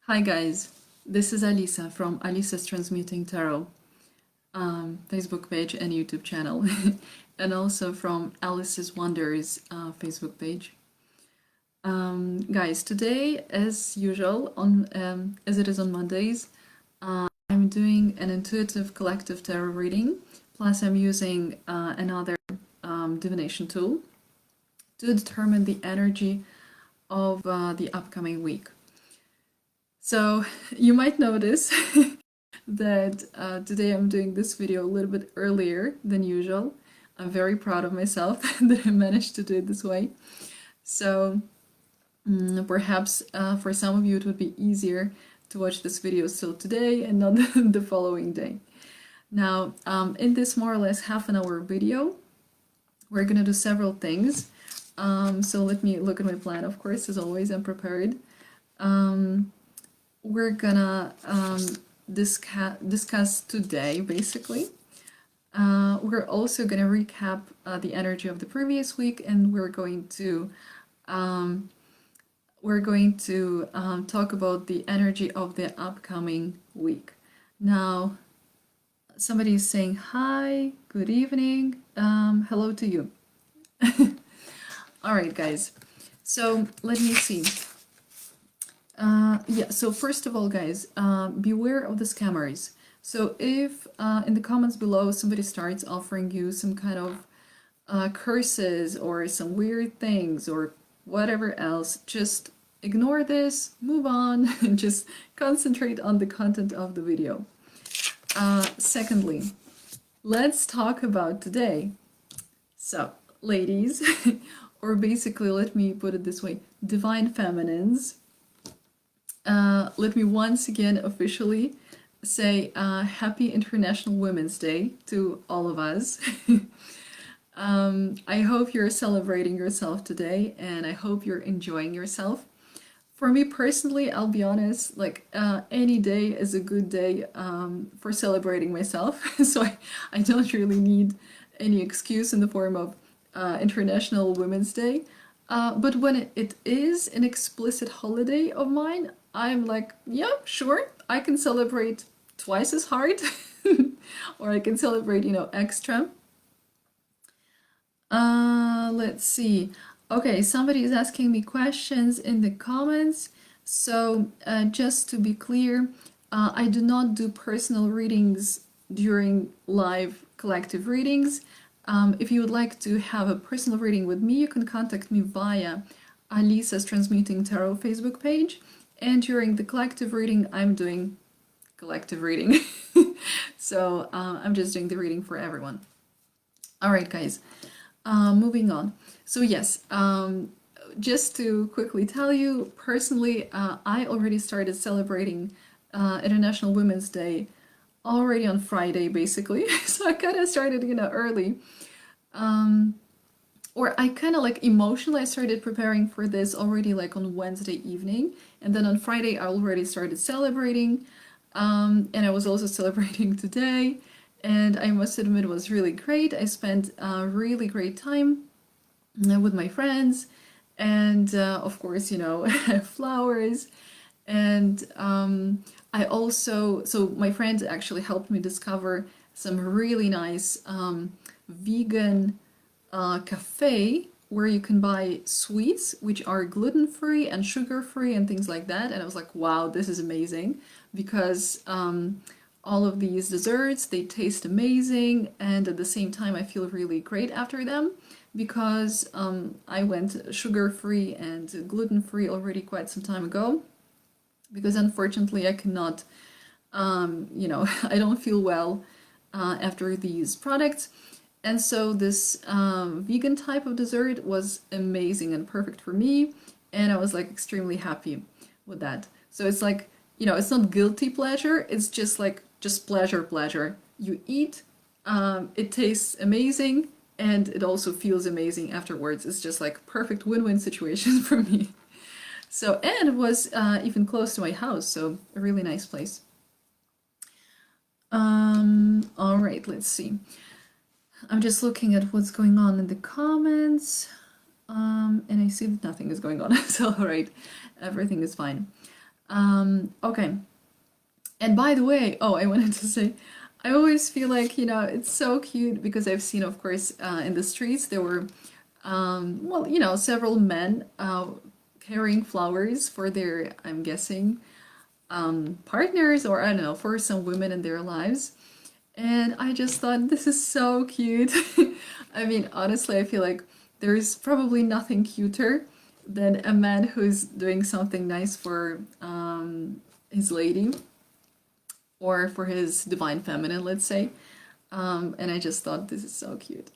Hi guys, this is Alisa from Alisa's Transmuting Tarot Facebook page and YouTube channel, and also from Alice's Wonders Facebook page. Guys, today, as usual, as it is on Mondays, I'm doing an intuitive collective tarot reading. Plus, I'm using another divination tool to determine the energy of the upcoming week. So you might notice that today I'm doing this video a little bit earlier than usual. I'm very proud of myself that I managed to do it this way. So perhaps for some of you it would be easier to watch this video still today and not the following day. Now, in this more or less half an hour video, we're gonna do several things. So let me look at my plan. Of course, as always, I'm prepared. We're gonna discuss today, basically. We're also gonna recap the energy of the previous week, and we're going to talk about the energy of the upcoming week. Now, somebody is saying hi, good evening, hello to you. All right, guys. So let me see. Yeah, so first of all, guys, beware of the scammers. So if in the comments below somebody starts offering you some kind of curses or some weird things or whatever else, just ignore this, move on, and just concentrate on the content of the video. Secondly, let's talk about today. So, ladies, or basically, let me put it this way, divine feminines, let me once again officially say Happy International Women's Day to all of us. I hope you're celebrating yourself today, and I hope you're enjoying yourself. For me personally, I'll be honest, like any day is a good day for celebrating myself. So I don't really need any excuse in the form of International Women's Day. But when it is an explicit holiday of mine, I'm like, yeah, sure, I can celebrate twice as hard, or I can celebrate, extra. Let's see. Okay, somebody is asking me questions in the comments. So just to be clear, I do not do personal readings during live collective readings. If you would like to have a personal reading with me, you can contact me via Alisa's Transmuting Tarot Facebook page. And during the collective reading, I'm doing collective reading. So I'm just doing the reading for everyone. All right, guys, moving on. So yes, just to quickly tell you, personally, I already started celebrating International Women's Day already on Friday, basically. So I kind of started, early. Or I kind of like emotionally, I started preparing for this already like on Wednesday evening. And then on Friday, I already started celebrating. And I was also celebrating today. And I must admit, it was really great. I spent a really great time with my friends. And of course, flowers. And I also, so my friend actually helped me discover some really nice vegan cafe where you can buy sweets which are gluten-free and sugar-free and things like that. And I was like, wow, this is amazing, because all of these desserts, they taste amazing, and at the same time I feel really great after them, because I went sugar-free and gluten-free already quite some time ago, because unfortunately I cannot, I don't feel well after these products. And so this vegan type of dessert was amazing and perfect for me, and I was like extremely happy with that. So it's like, it's not guilty pleasure, it's just like, just pleasure. You eat, it tastes amazing, and it also feels amazing afterwards. It's just like perfect win-win situation for me. So, and it was even close to my house, so a really nice place. All right, let's see. I'm just looking at what's going on in the comments, and I see that nothing is going on. So, all right, everything is fine. Okay. And by the way, oh, I wanted to say, I always feel like, it's so cute because I've seen, of course, in the streets, there were, well, several men carrying flowers for their, I'm guessing, partners, or I don't know, for some women in their lives. And I just thought, this is so cute. I mean, honestly, I feel like there's probably nothing cuter than a man who's doing something nice for his lady or for his divine feminine, let's say. And I just thought this is so cute.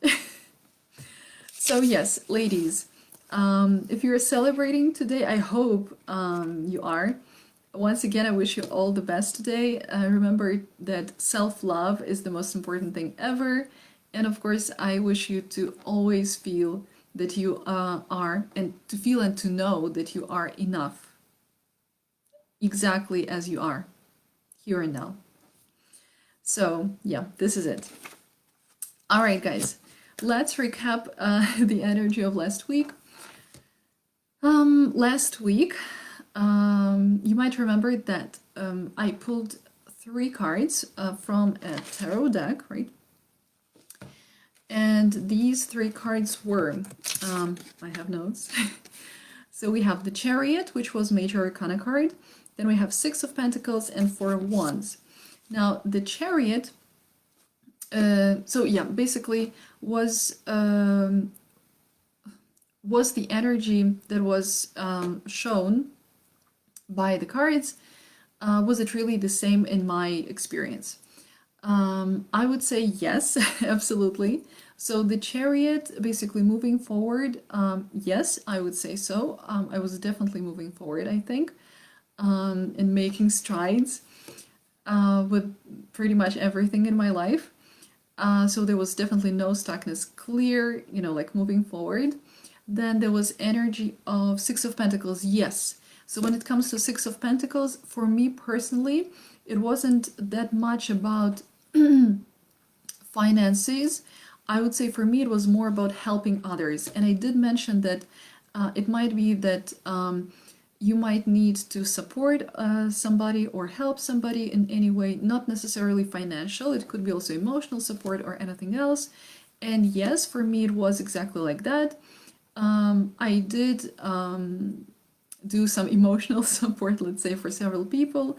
So, yes, ladies, if you're celebrating today, I hope you are. Once again, I wish you all the best today. Remember that self love is the most important thing ever. And of course, I wish you to always feel that you are, and to feel and to know that you are enough, exactly as you are, here and now. So, yeah, this is it. All right, guys, let's recap the energy of last week. Last week, you might remember that I pulled 3 cards from a tarot deck, right? And these 3 cards were, I have notes. So we have the Chariot, which was Major Arcana card. Then we have 6 of Pentacles and 4 of Wands. Now, the Chariot, so yeah, basically was the energy that was shown by the cards. Was it really the same in my experience? I would say yes, absolutely. So the Chariot, basically moving forward, yes, I would say so. I was definitely moving forward, I think, and making strides with pretty much everything in my life. So there was definitely no stuckness, clear, like moving forward. Then there was energy of 6 of Pentacles, yes. So when it comes to 6 of Pentacles, for me personally, it wasn't that much about finances. I would say for me, it was more about helping others. And I did mention that it might be that you might need to support somebody or help somebody in any way, not necessarily financial. It could be also emotional support or anything else. And yes, for me, it was exactly like that. I did do some emotional support, let's say, for several people.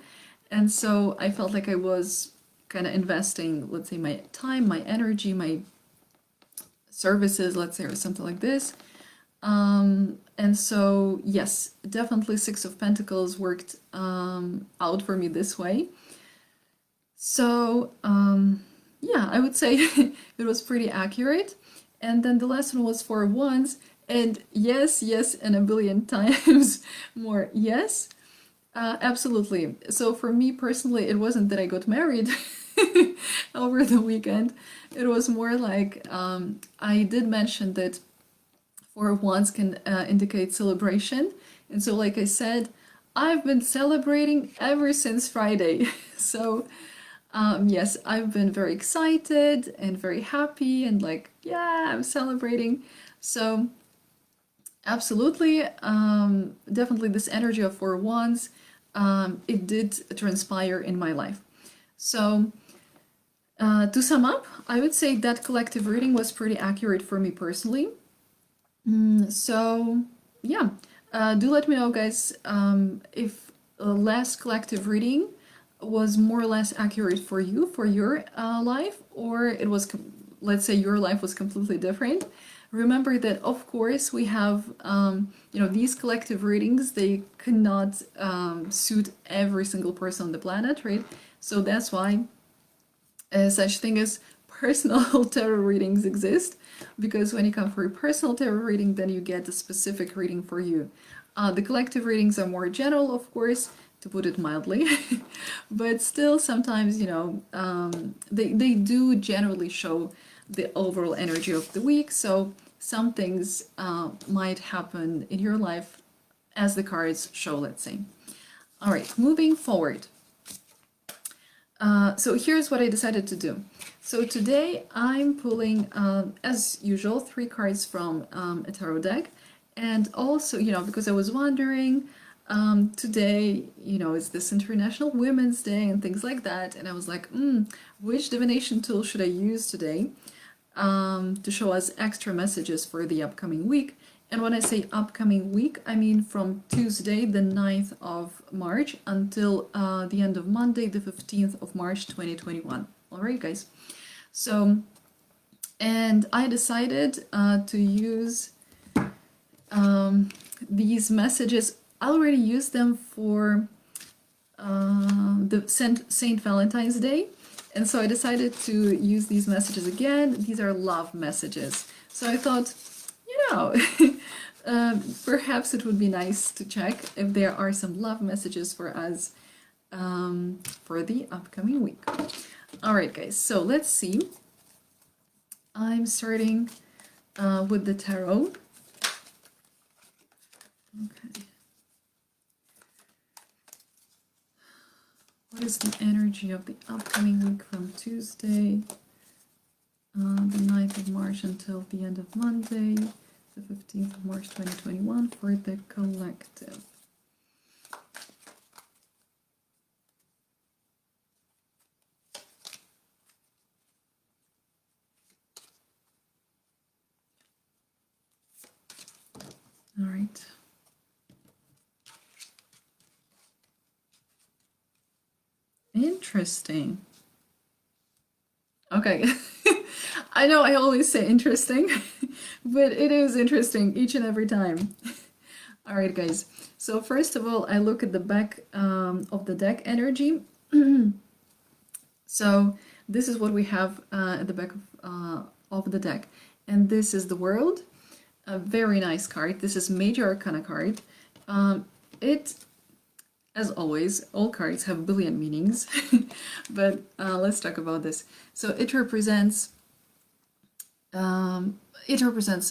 And so I felt like I was kind of investing, let's say, my time, my energy, my services, let's say, or something like this. And so, yes, definitely 6 of Pentacles worked out for me this way. So, yeah, I would say it was pretty accurate. And then the last one was 4 of Wands. And yes, yes, and a billion times more yes. Absolutely. So for me personally, it wasn't that I got married over the weekend. It was more like I did mention that 4 of Wands can indicate celebration. And so, like I said, I've been celebrating ever since Friday. So, yes, I've been very excited and very happy and like, yeah, I'm celebrating. So, absolutely, definitely this energy of 4 of Wands, it did transpire in my life. So, to sum up, I would say that collective reading was pretty accurate for me personally. So, yeah, do let me know, guys, if last collective reading was more or less accurate for you, for your life, or it was, let's say, your life was completely different. Remember that, of course, we have, these collective readings, they cannot suit every single person on the planet, right? So that's why such thing as personal tarot readings exist, because when you come for a personal tarot reading, then you get a specific reading for you. The collective readings are more general, of course, to put it mildly, but still sometimes, they do generally show the overall energy of the week. So some things might happen in your life as the cards show, let's say. All right, moving forward. So here's what I decided to do. So today I'm pulling, as usual, 3 cards from a tarot deck. And also, because I was wondering, Today, is this International Women's Day and things like that. And I was like, which divination tool should I use today to show us extra messages for the upcoming week? And when I say upcoming week, I mean from Tuesday, the 9th of March, until the end of Monday, the 15th of March, 2021. All right, guys. So, and I decided to use these messages. I already used them for the Saint Valentine's Day. And so I decided to use these messages again. These are love messages. So I thought, perhaps it would be nice to check if there are some love messages for us for the upcoming week. All right, guys, so let's see. I'm starting with the tarot. Okay. What is the energy of the upcoming week from Tuesday, the 9th of March until the end of Monday, the 15th of March 2021 for the collective? All right. Interesting. Okay. I know I always say interesting, but it is interesting each and every time. All right, guys. So first of all, I look at the back of the deck energy. So this is what we have at the back of the deck. And this is the World. A very nice card. This is Major Arcana card. It, as always, all cards have a billion meanings, but let's talk about this. So it represents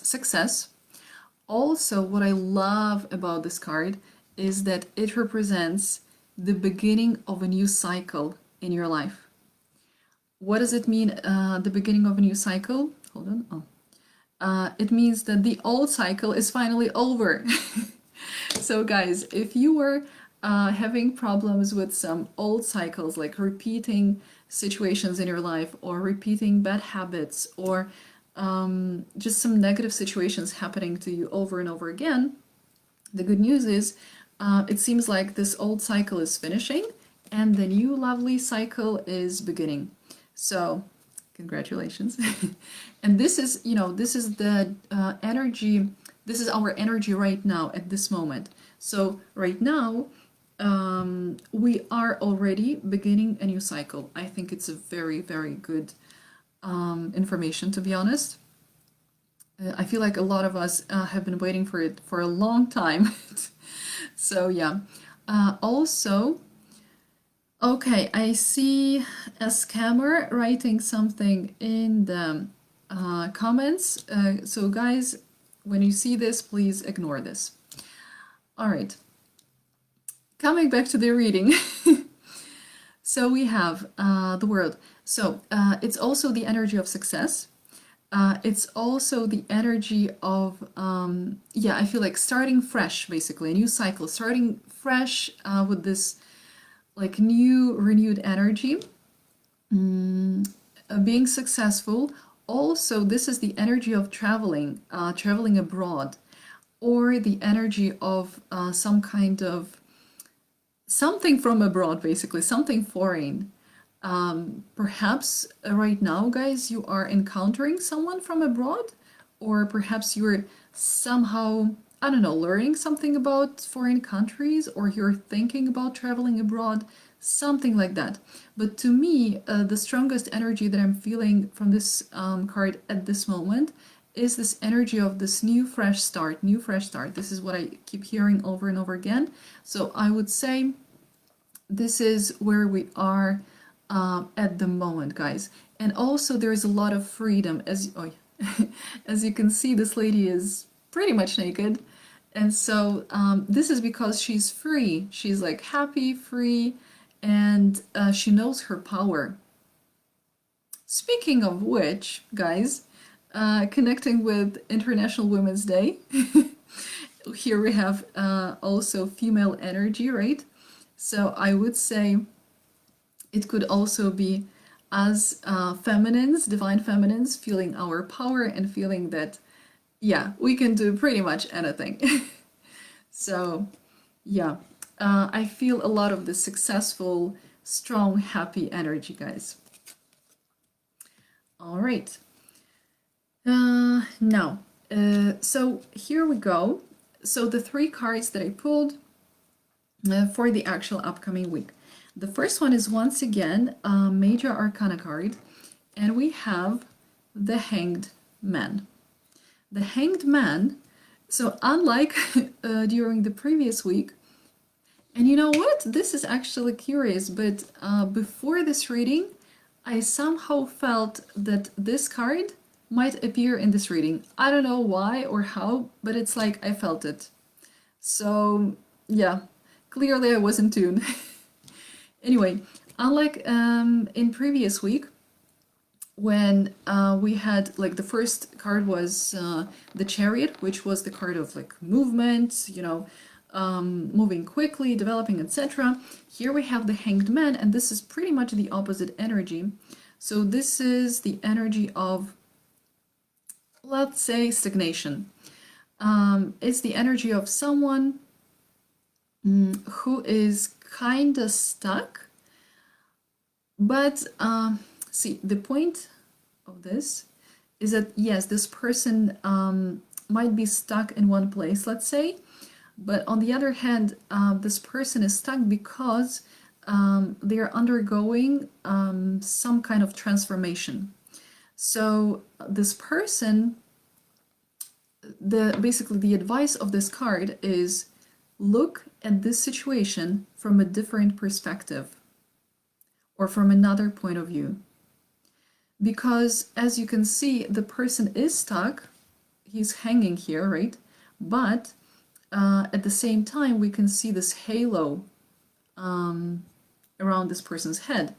success. Also, what I love about this card is that it represents the beginning of a new cycle in your life. What does it mean, the beginning of a new cycle? Hold on. Oh. It means that the old cycle is finally over. So guys, if you were having problems with some old cycles, like repeating situations in your life or repeating bad habits or just some negative situations happening to you over and over again, the good news is it seems like this old cycle is finishing and the new lovely cycle is beginning. So congratulations. And this is, this is the energy, this is our energy right now at this moment. So right now, we are already beginning a new cycle. I think it's a very, very good information, to be honest. I feel like a lot of us have been waiting for it for a long time. So yeah. Also, okay, I see a scammer writing something in the comments. So guys, when you see this, please ignore this. All right. Coming back to the reading. So we have the World. So it's also the energy of success. It's also the energy of, I feel like starting fresh, basically, a new cycle, starting fresh with this like new renewed energy, being successful. Also, this is the energy of traveling, traveling abroad, or the energy of some kind of something from abroad, basically, something foreign. Perhaps right now, guys, you are encountering someone from abroad, or perhaps you're somehow, I don't know, learning something about foreign countries, or you're thinking about traveling abroad, something like that. But to me, the strongest energy that I'm feeling from this card at this moment is this energy of this new fresh start, new fresh start. This is what I keep hearing over and over again. So I would say this is where we are at the moment, guys. And also there's a lot of freedom. As you can see, this lady is pretty much naked. And so this is because she's free. She's like happy, free, and she knows her power. Speaking of which, guys, connecting with International Women's Day, here we have also female energy, right? So I would say it could also be as feminines, divine feminines, feeling our power and feeling that, yeah, we can do pretty much anything. So, yeah, I feel a lot of the successful, strong, happy energy, guys. All right. Now, so here we go. So the three cards that I pulled for the actual upcoming week. The first one is once again a Major Arcana card, and we have the Hanged Man. The Hanged Man, so unlike during the previous week, and you know what? This is actually curious, but before this reading, I somehow felt that this card might appear in this reading. I don't know why or how, but it's like I felt it. So, yeah, clearly I was in tune. Anyway, unlike in previous week, when we had like the first card was the Chariot, which was the card of like movement, you know, moving quickly, developing, etc. Here we have the Hanged Man, and this is pretty much the opposite energy. So this is the energy of, let's say, stagnation. It's the energy of someone who is kind of stuck, but see, the point of this is that yes, this person might be stuck in one place, let's say, but on the other hand, this person is stuck because they're undergoing some kind of transformation. So this person, basically the advice of this card is look at this situation from a different perspective or from another point of view. Because as you can see, the person is stuck, he's hanging here, right? But at the same time, we can see this halo around this person's head.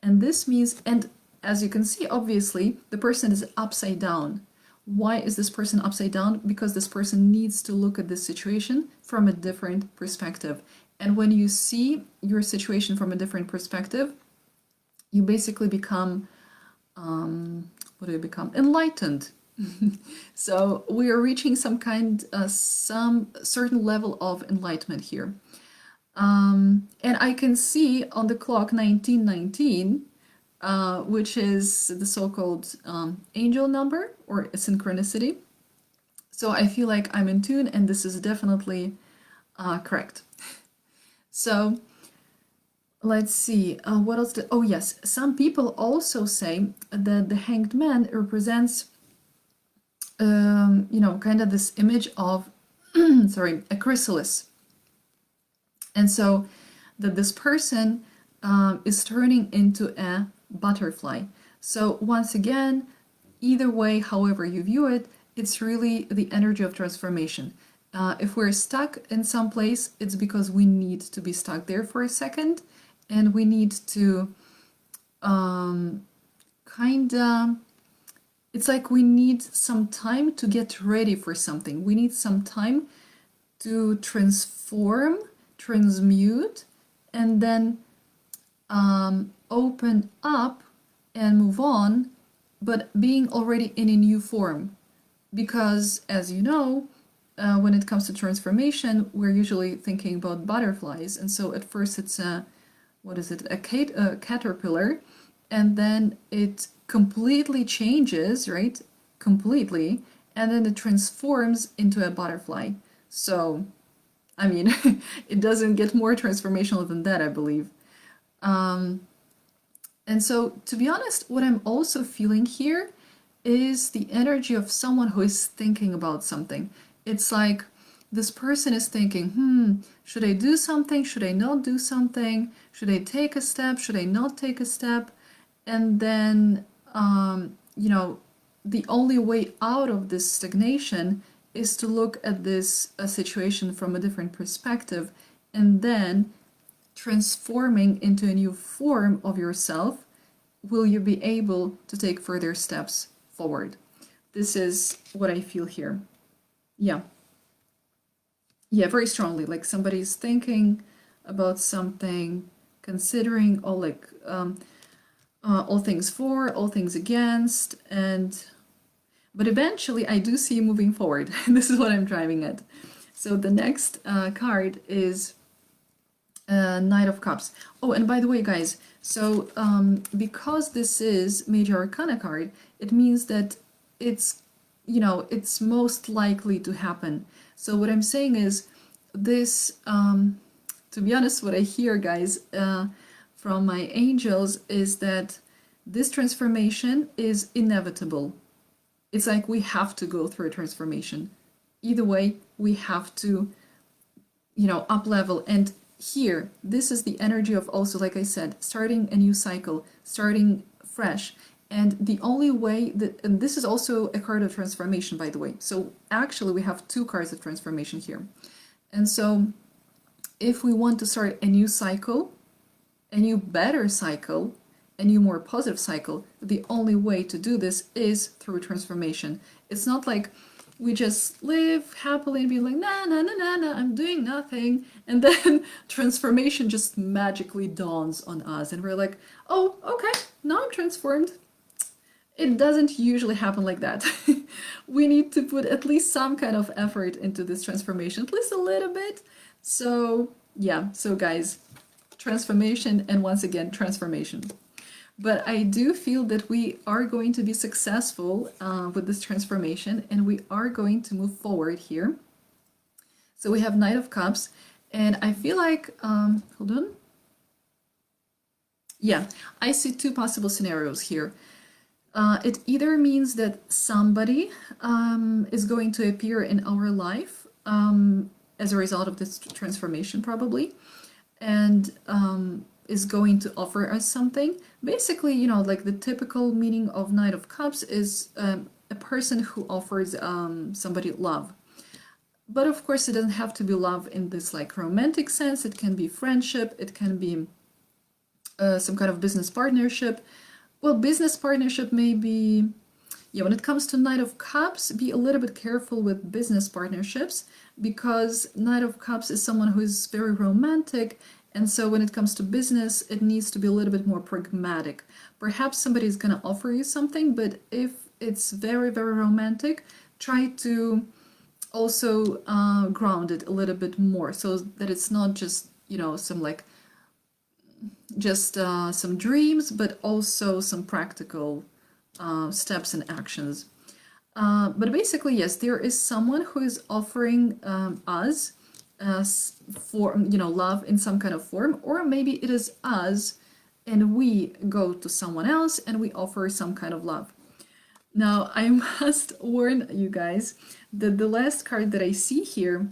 And this means, and as you can see, obviously, the person is upside down. Why is this person upside down? Because this person needs to look at this situation from a different perspective. And when you see your situation from a different perspective, you basically become, what do you become? Enlightened. So we are reaching some certain level of enlightenment here. And I can see on the clock 1919, which is the so-called angel number or synchronicity. So I feel like I'm in tune, and this is definitely correct. So let's see, what else? Oh yes, some people also say that the Hanged Man represents, you know, kind of this image of, sorry, a chrysalis. And so that this person is turning into a butterfly. So once again, either way, however you view it, it's really the energy of transformation. If we're stuck in some place, it's because we need to be stuck there for a second, and we need to it's like we need some time to get ready for something. We need some time to transform, transmute, and then open up and move on, but being already in a new form. Because, as you know, when it comes to transformation, we're usually thinking about butterflies. And so at first it's a, what is it, a caterpillar, and then it completely changes, right? Completely. And then it transforms into a butterfly. So, I mean, it doesn't get more transformational than that, I believe. And so, to be honest, what I'm also feeling here is the energy of someone who is thinking about something. It's like this person is thinking, should I do something? Should I not do something? Should I take a step? Should I not take a step? And then, you know, the only way out of this stagnation is to look at this situation from a different perspective, and then transforming into a new form of yourself, will you be able to take further steps forward? This is what I feel here. Yeah. yeah, very strongly, like somebody's thinking about something, considering all things for, all things against, and but eventually I do see moving forward. This is what I'm driving at. So the next card is Knight of Cups. Oh, and by the way, guys, so because this is Major Arcana card, it means that it's, it's most likely to happen. So what I'm saying is this, to be honest, what I hear, guys, from my angels is that this transformation is inevitable. It's like we have to go through a transformation. Either way, we have to, up level. And here, this is the energy of also, like I said, starting a new cycle, starting fresh. And the only way that, and this is also a card of transformation, by the way. So actually, we have two cards of transformation here. And so if we want to start a new cycle, a new better cycle, a new more positive cycle, the only way to do this is through transformation. It's not like we just live happily and be like, nah, nah, nah, nah, nah, I'm doing nothing. And then transformation just magically dawns on us. And we're like, oh, okay, now I'm transformed. It doesn't usually happen like that. We need to put at least some kind of effort into this transformation, at least a little bit. So yeah, so guys, transformation, and once again, transformation. But I do feel that we are going to be successful with this transformation, and we are going to move forward here. So we have Knight of Cups, and I feel like, hold on. Yeah, I see two possible scenarios here. It either means that somebody is going to appear in our life as a result of this transformation, probably, and is going to offer us something. Basically, like the typical meaning of Knight of Cups is a person who offers somebody love. But of course, it doesn't have to be love in this like romantic sense. It can be friendship. It can be some kind of business partnership. Well, business partnership may be, yeah, when it comes to Knight of Cups, be a little bit careful with business partnerships, because Knight of Cups is someone who is very romantic, and so when it comes to business, it needs to be a little bit more pragmatic. Perhaps somebody is going to offer you something, but if it's very, very romantic, try to also ground it a little bit more, so that it's not just, some like just some dreams, but also some practical steps and actions. But basically, yes, there is someone who is offering us for love in some kind of form, or maybe it is us and we go to someone else and we offer some kind of love. Now, I must warn you guys that the last card that I see here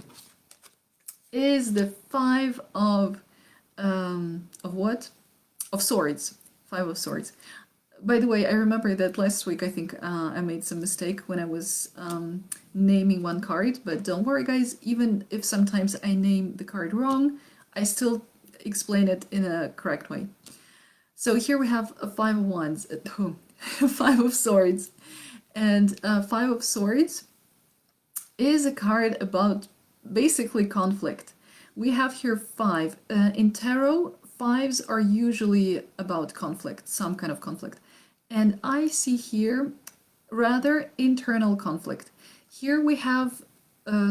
is the Five of what? Of Swords. Five of Swords. By the way, I remember that last week I think I made some mistake when I was naming one card, but don't worry guys, even if sometimes I name the card wrong, I still explain it in a correct way. So here we have a Five of Wands, Five of Swords, and Five of Swords is a card about basically conflict. We have here five. In tarot, fives are usually about conflict, some kind of conflict. And I see here rather internal conflict. Here we have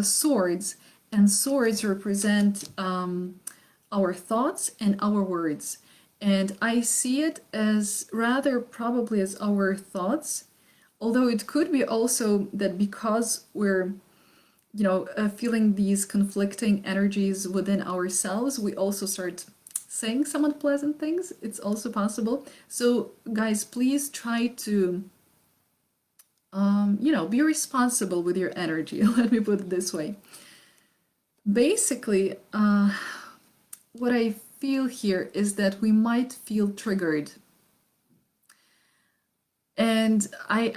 swords, and swords represent our thoughts and our words. And I see it as rather probably as our thoughts, although it could be also that because we're feeling these conflicting energies within ourselves, we also start saying some unpleasant things. It's also possible. So guys, please try to be responsible with your energy. Let me put it this way. Basically, what I feel here is that we might feel triggered. And I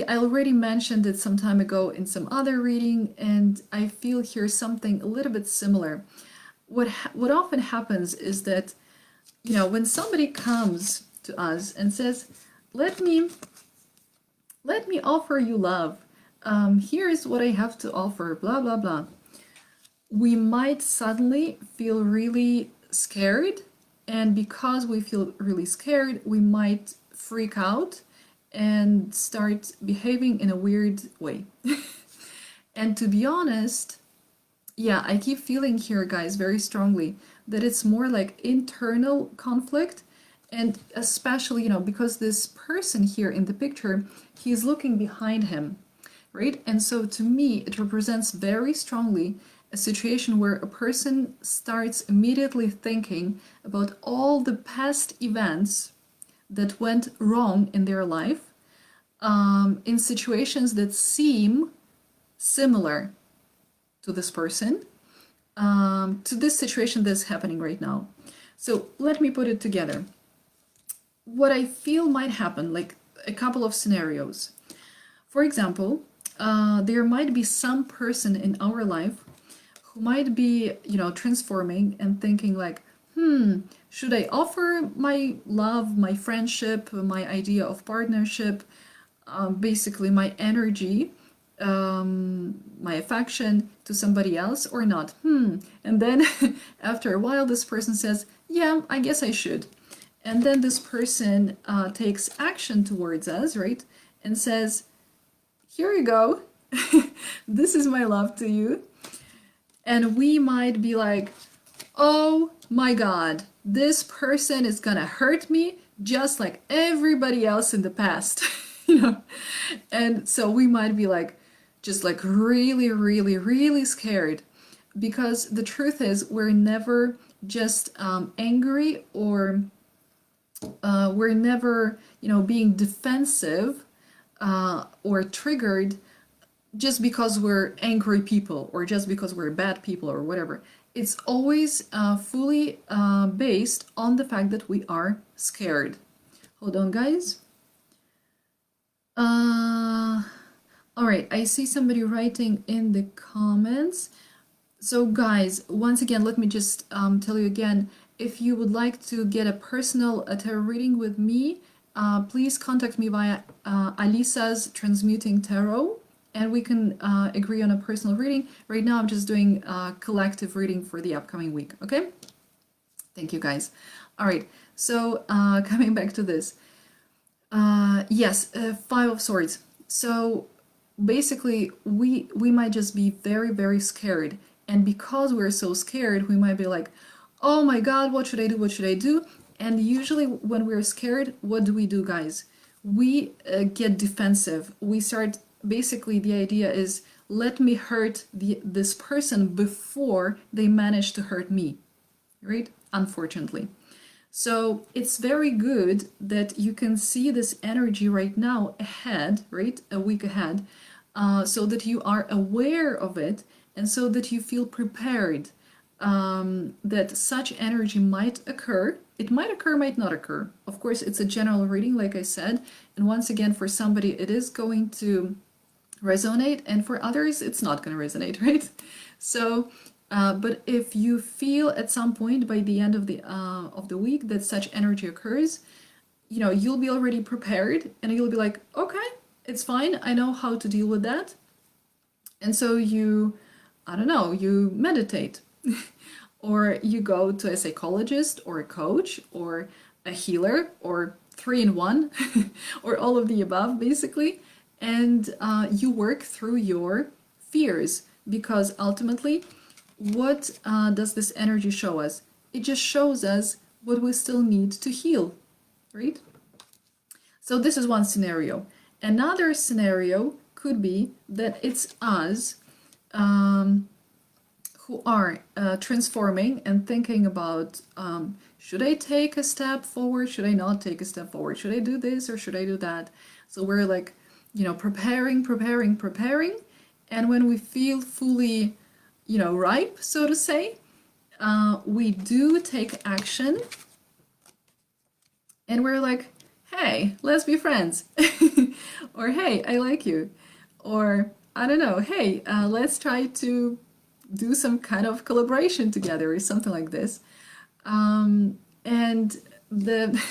already mentioned it some time ago in some other reading, and I feel here something a little bit similar. What often happens is that, when somebody comes to us and says, let me offer you love, here's what I have to offer, blah, blah, blah. we might suddenly feel really scared. And because we feel really scared, we might freak out and start behaving in a weird way. And to be honest, yeah, I keep feeling here, guys, very strongly that it's more like internal conflict. And especially, because this person here in the picture, he's looking behind him, right? And so to me, it represents very strongly a situation where a person starts immediately thinking about all the past events that went wrong in their life, in situations that seem similar to this person, to this situation that's happening right now. So let me put it together. What I feel might happen, like a couple of scenarios. For example, there might be some person in our life who might be, transforming and thinking like, should I offer my love, my friendship, my idea of partnership, basically my energy, my affection to somebody else or not? And then after a while, this person says, yeah, I guess I should. And then this person takes action towards us, right? And says, here you go. This is my love to you. And we might be like, oh my God, this person is gonna hurt me just like everybody else in the past. And so we might be like, just like really, really, really scared, because the truth is we're never just angry, or we're never, being defensive or triggered just because we're angry people or just because we're bad people or whatever. It's always fully based on the fact that we are scared. Hold on, guys. All right, I see somebody writing in the comments. So guys, once again, let me just tell you again, if you would like to get a personal tarot reading with me, please contact me via Alisa's Transmuting Tarot, and we can agree on a personal reading. Right now I'm just doing a collective reading for the upcoming week, okay? Thank you, guys. All right, so coming back to this. Yes, Five of Swords. So basically, we might just be very, very scared. And because we're so scared, we might be like, oh my God, what should I do? What should I do? And usually when we're scared, what do, guys? We get defensive. We start, basically the idea is, let me hurt this person before they manage to hurt me, right? Unfortunately. So it's very good that you can see this energy right now ahead, right? A week ahead, so that you are aware of it and so that you feel prepared that such energy might occur. It might occur, might not occur. Of course, it's a general reading, like I said. And once again, for somebody, it is going to resonate, and for others, it's not going to resonate, right? So, but if you feel at some point by the end of the week that such energy occurs, you'll be already prepared, and you'll be like, okay, it's fine. I know how to deal with that. And so I don't know, you meditate, or you go to a psychologist or a coach or a healer, or 3 in 1, or all of the above, basically, and you work through your fears, because ultimately, what does this energy show us? It just shows us what we still need to heal, right? So this is one scenario. Another scenario could be that it's us who are transforming and thinking about, should I take a step forward? Should I not take a step forward? Should I do this or should I do that? So we're like, preparing. And when we feel fully, ripe, so to say, we do take action. And we're like, hey, let's be friends. Or, hey, I like you. Or, I don't know, hey, let's try to do some kind of collaboration together or something like this. And the,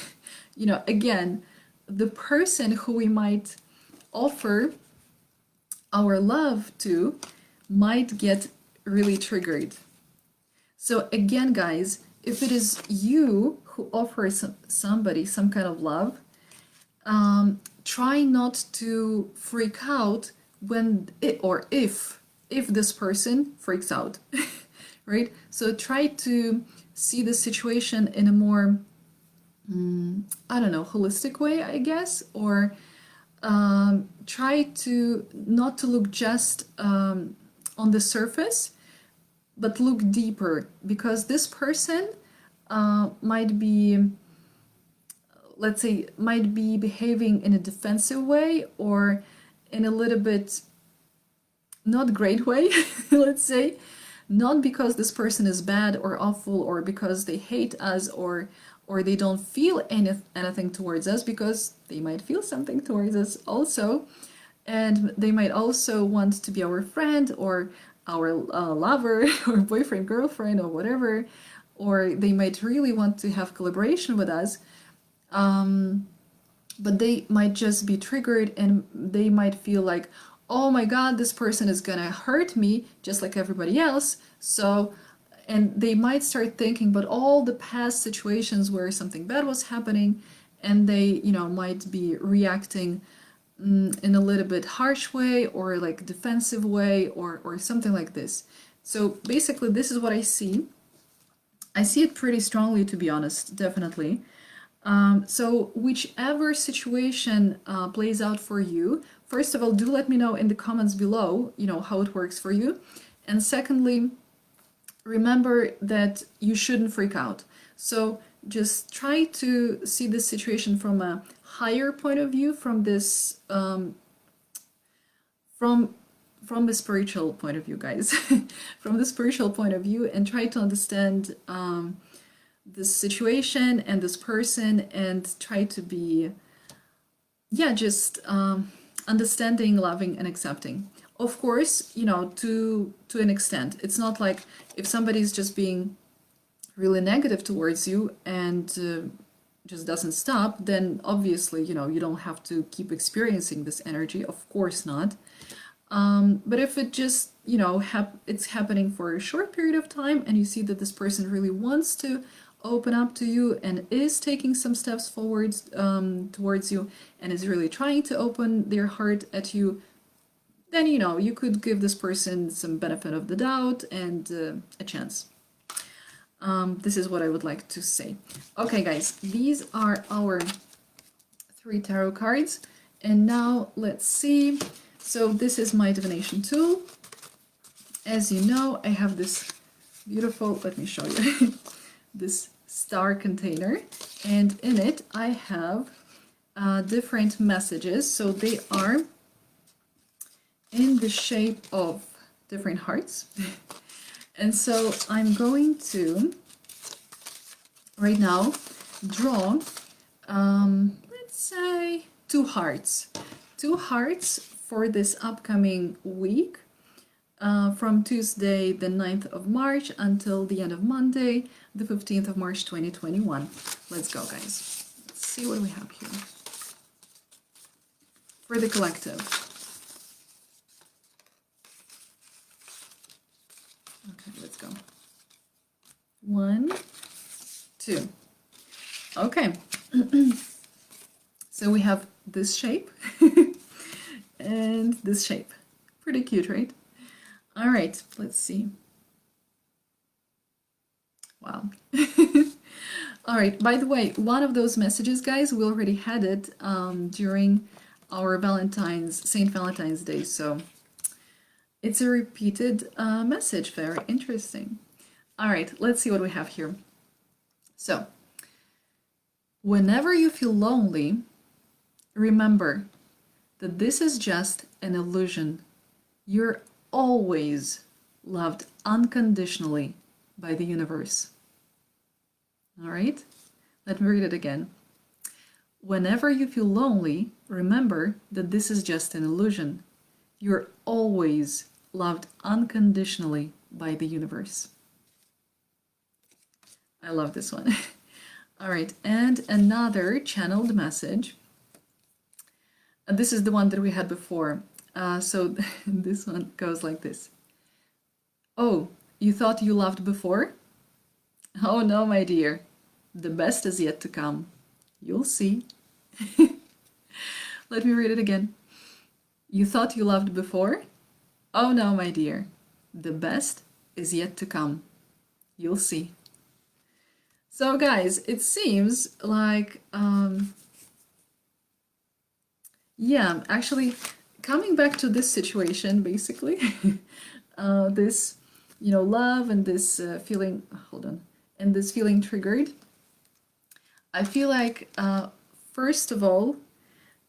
again, the person who we might offer our love to might get really triggered. So again, guys, if it is you who offers somebody some kind of love, try not to freak out when it, or if this person freaks out, right? So try to see the situation in a more, I don't know, holistic way, I guess, or try to not to look just on the surface, but look deeper, because this person might be, let's say, might be behaving in a defensive way or in a little bit not great way, let's say, not because this person is bad or awful or because they hate us or they don't feel anything towards us, because they might feel something towards us also, and they might also want to be our friend or our lover or boyfriend, girlfriend, or whatever, or they might really want to have collaboration with us. But they might just be triggered and they might feel like, oh my god, this person is gonna hurt me just like everybody else. So, and they might start thinking about all the past situations where something bad was happening, and they, you know, might be reacting in a little bit harsh way or like defensive way or something like this. So basically, this is what I see. I see it pretty strongly, to be honest, definitely. So whichever situation plays out for you, first of all, do let me know in the comments below, you know, how it works for you. And secondly, remember that you shouldn't freak out. So just try to see this situation from a higher point of view, from this, from the spiritual point of view, guys, from the spiritual point of view, and try to understand this situation and this person, and try to be, yeah, just understanding, loving, and accepting. Of course, you know, to an extent. It's not like if somebody's just being really negative towards you and just doesn't stop, then obviously, you know, you don't have to keep experiencing this energy. Of course not. But if it just, you know, it's happening for a short period of time, and you see that this person really wants to open up to you and is taking some steps forwards towards you and is really trying to open their heart at you, then, you know, you could give this person some benefit of the doubt and a chance. This is what I would like to say. Okay, guys, these are our 3 tarot cards. And now let's see. So this is my divination tool. As you know, I have this beautiful, let me show you, this star container. And in it, I have different messages. So they are in the shape of different hearts. And so I'm going to, right now, draw, let's say, 2 hearts. 2 hearts for this upcoming week, from Tuesday, the 9th of March, until the end of Monday, the 15th of March, 2021. Let's go, guys. Let's see what we have here. For the collective. Okay, let's go. 1, 2. Okay. So we have this shape and this shape. Pretty cute, right? All right, let's see. Wow. All right, by the way, one of those messages, guys, we already had it during our St. Valentine's Day, so it's a repeated message. Very interesting. All right, let's see what we have here. So, whenever you feel lonely, remember that this is just an illusion. You're always loved unconditionally by the universe. All right, let me read it again. Whenever you feel lonely, remember that this is just an illusion. You're always loved unconditionally by the universe. I love this one. All right, and another channeled message. This is the one that we had before. So this one goes like this. Oh, you thought you loved before? Oh no, my dear. The best is yet to come. You'll see. Let me read it again. You thought you loved before? Oh no, my dear. The best is yet to come. You'll see. So, guys, it seems like, yeah, actually, coming back to this situation, basically, this, love and this feeling, hold on, and this feeling triggered, I feel like, first of all,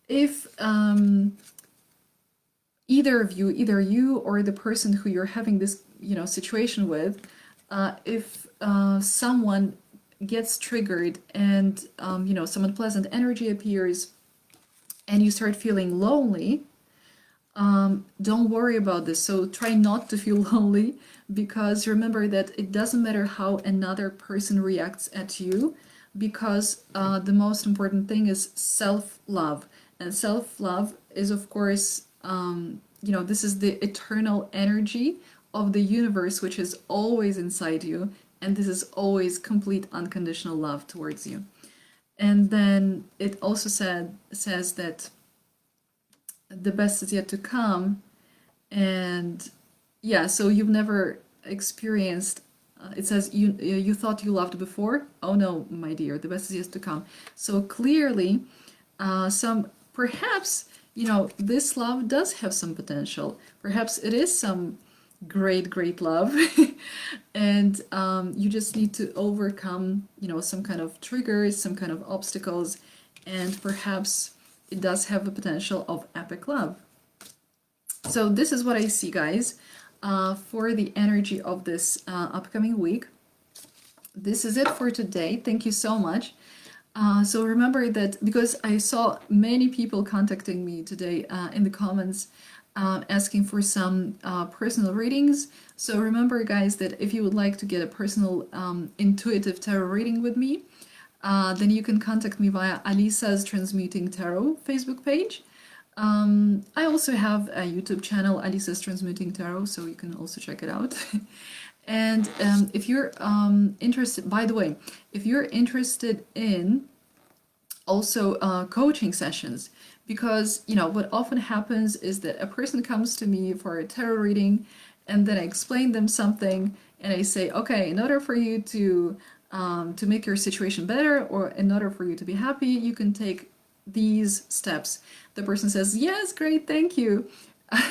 if either you or the person who you're having this, situation with, if someone gets triggered and, some unpleasant energy appears and you start feeling lonely, don't worry about this. So try not to feel lonely, because remember that it doesn't matter how another person reacts at you, because the most important thing is self-love. And self-love is, of course, this is the eternal energy of the universe, which is always inside you. And this is always complete unconditional love towards you. And then it also says that the best is yet to come. And yeah, so you've never experienced, it says you thought you loved before. Oh no, my dear, the best is yet to come. So clearly, some perhaps, this love does have some potential. Perhaps it is some great love. And you just need to overcome, some kind of triggers, some kind of obstacles, and perhaps it does have the potential of epic love. So this is what I see, guys, for the energy of this upcoming week. This is it for today. Thank you so much. So remember that, because I saw many people contacting me today in the comments, asking for some personal readings. So remember, guys, that if you would like to get a personal intuitive tarot reading with me, then you can contact me via Alisa's Transmuting Tarot Facebook page. I also have a YouTube channel, Alisa's Transmuting Tarot, so you can also check it out. And if you're interested, by the way, if you're interested in also coaching sessions, because what often happens is that a person comes to me for a tarot reading, and then I explain them something, and I say, okay, in order for you to make your situation better, or in order for you to be happy, you can take these steps. The person says, yes, great, thank you.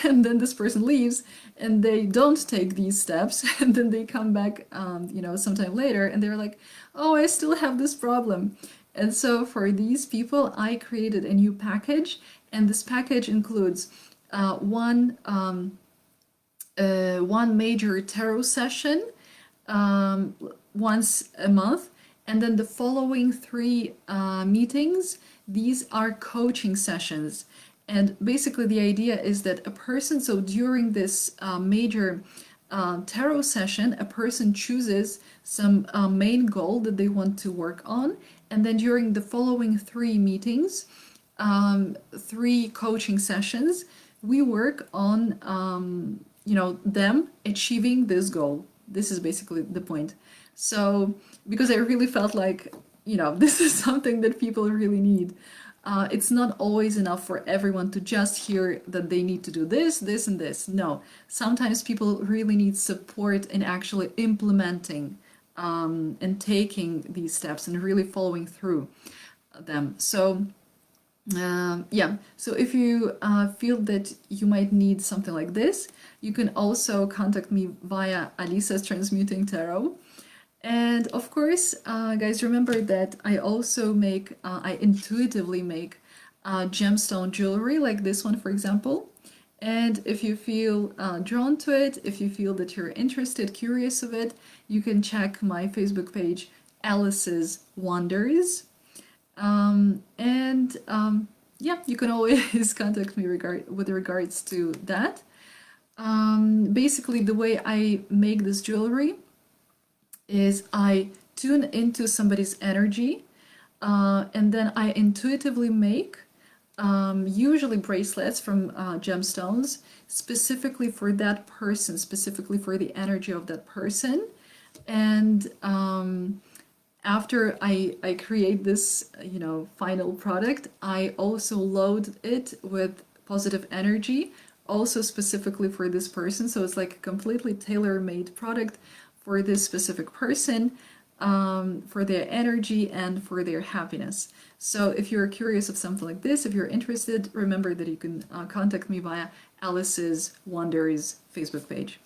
And then this person leaves and they don't take these steps, and then they come back sometime later and they're like, oh, I still have this problem. And so for these people, I created a new package, and this package includes one major tarot session once a month, and then the following 3 meetings, these are coaching sessions. And basically the idea is that a person, so during this major tarot session, a person chooses some main goal that they want to work on, and then during the following 3 meetings, 3 coaching sessions, we work on them achieving this goal. This is basically the point. So because I really felt like this is something that people really need. It's not always enough for everyone to just hear that they need to do this, this, and this. No, sometimes people really need support in actually implementing and taking these steps and really following through them. So yeah, so if you feel that you might need something like this, you can also contact me via Alisa's Transmuting Tarot. And of course, guys, remember that I also I intuitively make gemstone jewelry, like this one, for example. And if you feel drawn to it, if you feel that you're interested, curious of it, you can check my Facebook page, Alice's Wonders. Yeah, you can always contact me with regards to that. Basically, the way I make this jewelry is I tune into somebody's energy, and then I intuitively make usually bracelets from gemstones, specifically for that person, specifically for the energy of that person. And after I create this, final product, I also load it with positive energy, also specifically for this person. So it's like a completely tailor-made product for this specific person, for their energy and for their happiness. So if you're curious of something like this, if you're interested, remember that you can contact me via Alice's Wonders Facebook page.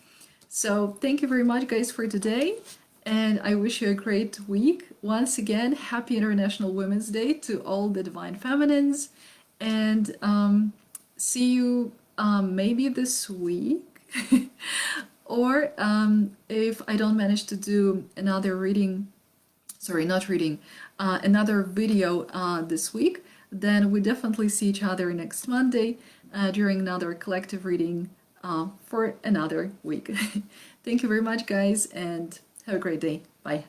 So thank you very much, guys, for today. And I wish you a great week. Once again, happy International Women's Day to all the Divine Feminines. And see you maybe this week. Or if I don't manage to do another reading, sorry, not reading, another video this week, then we definitely see each other next Monday during another collective reading for another week. Thank you very much, guys, and have a great day. Bye.